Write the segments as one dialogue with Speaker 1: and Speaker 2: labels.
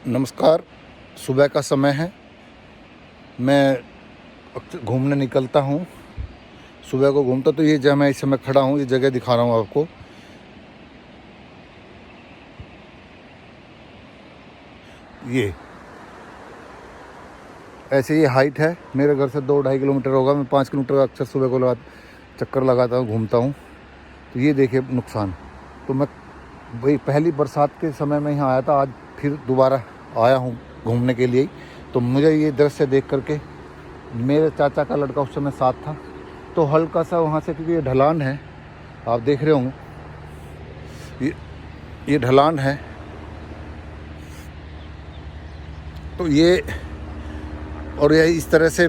Speaker 1: नमस्कार। सुबह का समय है। मैं अक्सर घूमने निकलता हूँ। सुबह को घूमता तो ये जहाँ मैं इस समय खड़ा हूँ, ये जगह दिखा रहा हूँ आपको। ये ऐसे ये हाइट है। मेरे घर से 2-2.5 किलोमीटर होगा। मैं 5 किलोमीटर अक्सर सुबह को चक्कर लगाता हूँ, घूमता हूँ। तो ये देखिए नुकसान। तो मैं वही पहली बरसात के समय में यहाँ आया था, आज फिर दोबारा आया हूँ घूमने के लिए। तो मुझे ये दृश्य देख करके, मेरे चाचा का लड़का उस समय साथ था, तो हल्का सा वहाँ से, क्योंकि ये ढलान है, आप देख रहे होंगे, ये ढलान है। तो ये और ये इस तरह से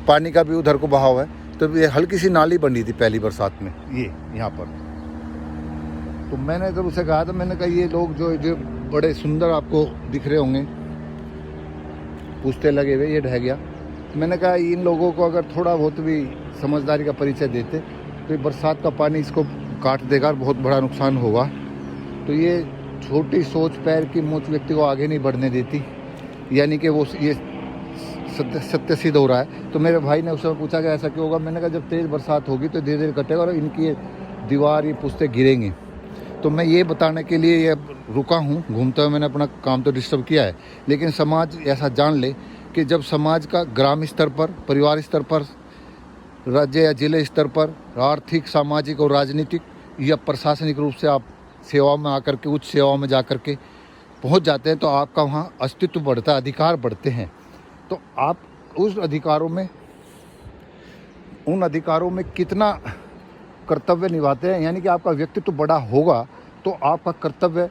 Speaker 1: पानी का भी उधर को बहाव है। तो ये हल्की सी नाली बनी थी पहली बरसात में, ये यहाँ पर। तो मैंने जब उसे कहा, तो मैंने कहा ये लोग जो बड़े सुंदर आपको दिख रहे होंगे, पूछते लगे हुए, ये ढह गया। मैंने कहा इन लोगों को अगर थोड़ा बहुत भी समझदारी का परिचय देते तो ये बरसात का पानी इसको काट देगा, बहुत बड़ा नुकसान होगा। तो ये छोटी सोच पैर की मोच व्यक्ति को आगे नहीं बढ़ने देती, यानी कि वो ये सत्य सिद्ध हो रहा है। तो मेरे भाई ने उस समय पूछा कि ऐसा क्यों होगा। मैंने कहा जब तेज़ बरसात होगी तो धीरे धीरे कटेगा और इनकी दीवार, ये पुस्ते गिरेंगे। तो मैं ये बताने के लिए ये रुका हूँ घूमते हुए। मैंने अपना काम तो डिस्टर्ब किया है, लेकिन समाज ऐसा जान ले कि जब समाज का ग्राम स्तर पर, परिवार स्तर पर, राज्य या जिले स्तर पर, आर्थिक, सामाजिक और राजनीतिक या प्रशासनिक रूप से आप सेवाओं में आकर के, उच्च सेवाओं में जा कर के पहुँच जाते हैं, तो आपका वहाँ अस्तित्व बढ़ता है, अधिकार बढ़ते हैं। तो आप उस अधिकारों में, उन अधिकारों में कितना कर्तव्य निभाते हैं, यानी कि आपका व्यक्तित्व बड़ा होगा तो आपका कर्तव्य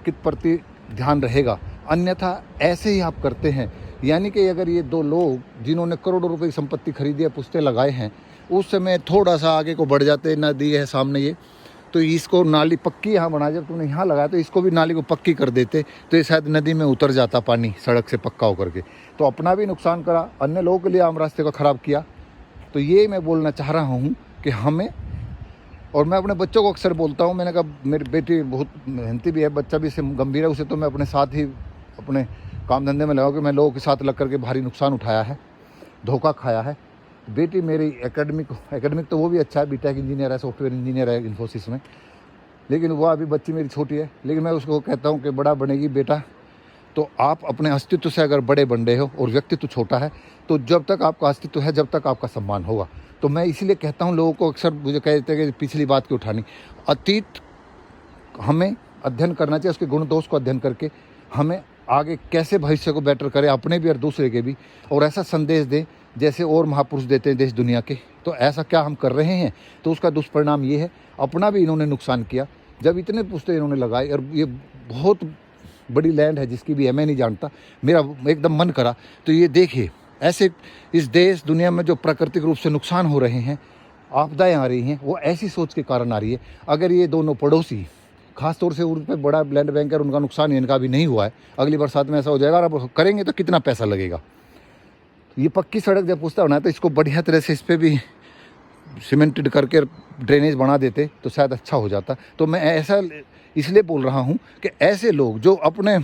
Speaker 1: के प्रति ध्यान रहेगा। अन्यथा ऐसे ही आप करते हैं, यानी कि अगर ये दो लोग जिन्होंने करोड़ों रुपए की संपत्ति खरीदी है, पुश्ते लगाए हैं, उस समय थोड़ा सा आगे को बढ़ जाते, नदी है सामने ये, तो इसको नाली पक्की यहाँ बना, जब तुमने यहाँ लगाया तो इसको भी नाली को पक्की कर देते तो ये शायद नदी में उतर जाता पानी, सड़क से पक्का होकर के। तो अपना भी नुकसान करा, अन्य लोगों के लिए आम रास्ते को ख़राब किया। तो ये मैं बोलना चाह रहा हूँ कि हमें, और मैं अपने बच्चों को अक्सर बोलता हूँ, मैंने कहा मेरी बेटी बहुत मेहनती भी है, बच्चा भी इससे गंभीर है, उसे तो मैं अपने साथ ही अपने काम धंधे में लगाऊँ कि मैं लोगों के साथ लग करके भारी नुकसान उठाया है, धोखा खाया है। बेटी मेरी एकेडमिक तो वो भी अच्छा है, बीटेक इंजीनियर है, सॉफ्टवेयर इंजीनियर है इन्फोसिस में, लेकिन वो अभी बच्ची मेरी छोटी है। लेकिन मैं उसको कहता हूँ कि बड़ा बनेगी बेटा, तो आप अपने अस्तित्व से अगर बड़े बन रहे हो और व्यक्तित्व छोटा है, तो जब तक आपका अस्तित्व है, जब तक आपका सम्मान होगा। तो मैं इसीलिए कहता हूँ लोगों को, अक्सर मुझे कहते हैं कि पिछली बात क्यों उठानी। अतीत हमें अध्ययन करना चाहिए, उसके गुण दोष को अध्ययन करके हमें आगे कैसे भविष्य को बेटर करें, अपने भी और दूसरे के भी, और ऐसा संदेश दें जैसे और महापुरुष देते हैं देश दुनिया के। तो ऐसा क्या हम कर रहे हैं? तो उसका दुष्परिणाम ये है, अपना भी इन्होंने नुकसान किया। जब इतने पुश्ते इन्होंने लगाए, और ये बहुत बड़ी लैंड है जिसकी भी है, मैं नहीं जानता, मेरा एकदम मन करा। तो ये देखिए, ऐसे इस देश दुनिया में जो प्राकृतिक रूप से नुकसान हो रहे हैं, आपदाएं आ रही हैं, वो ऐसी सोच के कारण आ रही है। अगर ये दोनों पड़ोसी, खासतौर से उन पर बड़ा लैंड बैंक है, उनका नुकसान इनका भी नहीं हुआ है, अगली बरसात में ऐसा हो जाएगा, और अब करेंगे तो कितना पैसा लगेगा। ये पक्की सड़क जब पुश्ता होना है तो इसको बढ़िया तरह से इस पर भी सीमेंटेड करके ड्रेनेज बना देते तो शायद अच्छा हो जाता। तो मैं ऐसा इसलिए बोल रहा हूँ कि ऐसे लोग जो अपने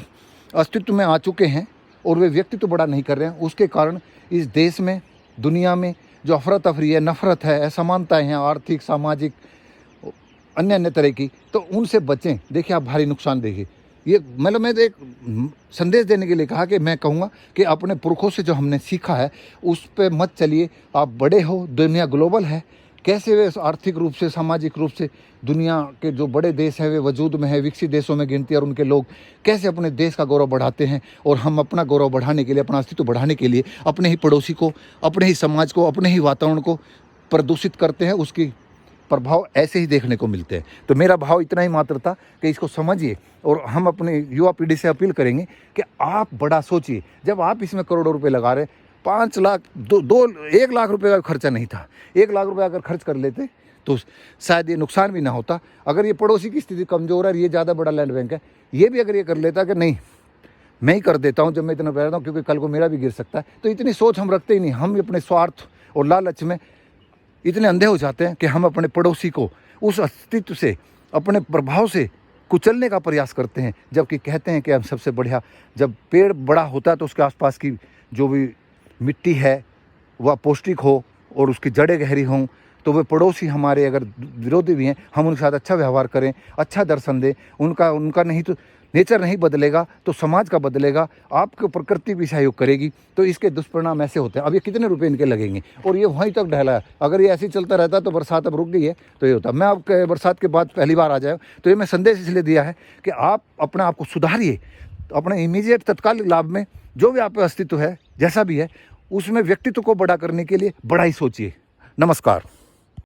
Speaker 1: अस्तित्व में आ चुके हैं और वे व्यक्तित्व बड़ा नहीं कर रहे हैं, उसके कारण इस देश में, दुनिया में जो अफरा तफरी है, नफरत है, असमानताएं हैं, आर्थिक, सामाजिक, अन्य तरह की, तो उनसे बचें। देखिए आप भारी नुकसान देखिए। ये मतलब मैं तो एक संदेश देने के लिए कहा कि मैं कहूँगा कि अपने पुरखों से जो हमने सीखा है उस पर मत चलिए। आप बड़े हो, दुनिया ग्लोबल है, कैसे वे आर्थिक रूप से, सामाजिक रूप से दुनिया के जो बड़े देश हैं वे वजूद में है, विकसित देशों में गिनती, और उनके लोग कैसे अपने देश का गौरव बढ़ाते हैं, और हम अपना गौरव बढ़ाने के लिए, अपना अस्तित्व बढ़ाने के लिए अपने ही पड़ोसी को, अपने ही समाज को, अपने ही वातावरण को प्रदूषित करते हैं। उसकी प्रभाव ऐसे ही देखने को मिलते हैं। तो मेरा भाव इतना ही मात्र था कि इसको समझिए, और हम अपने युवा पीढ़ी से अपील करेंगे कि आप बड़ा सोचिए। जब आप इसमें करोड़ों रुपए लगा रहे, 5 लाख, 1 लाख रुपए का खर्चा नहीं था, 1 लाख रुपए अगर खर्च कर लेते तो शायद ये नुकसान भी ना होता। अगर ये पड़ोसी की स्थिति कमज़ोर है और ये ज़्यादा बड़ा लैंड बैंक है, ये भी अगर ये कर लेता कि नहीं मैं ही कर देता हूँ जब मैं इतना पैदा हूँ, क्योंकि कल को मेरा भी गिर सकता है, तो इतनी सोच हम रखते ही नहीं। हम अपने स्वार्थ और लालच में इतने अंधे हो जाते हैं कि हम अपने पड़ोसी को उस अस्तित्व से, अपने प्रभाव से कुचलने का प्रयास करते हैं, जबकि कहते हैं कि हम सबसे बढ़िया, जब पेड़ बड़ा होता है तो उसके आसपास की जो भी मिट्टी है वह पौष्टिक हो और उसकी जड़ें गहरी हों, तो वे पड़ोसी हमारे अगर विरोधी भी हैं, हम उनके साथ अच्छा व्यवहार करें, अच्छा दर्शन दें। उनका नहीं तो नेचर नहीं बदलेगा तो समाज का बदलेगा, आपको प्रकृति भी सहयोग करेगी। तो इसके दुष्परिणाम ऐसे होते हैं। अब ये कितने रुपए इनके लगेंगे, और ये वहीं तक ढहला है। अगर ये ऐसे ही चलता रहता तो बरसात अब रुक गई है तो ये होता। मैं अब बरसात के बाद पहली बार आ जाए, तो ये मैं संदेश इसलिए दिया है कि आप अपने आप को सुधारिए, अपने इमीडिएट तत्कालिक लाभ में जो भी आप अस्तित्व है, जैसा भी है, उसमें व्यक्तित्व को बड़ा करने के लिए बड़ा ही सोचिए। नमस्कार।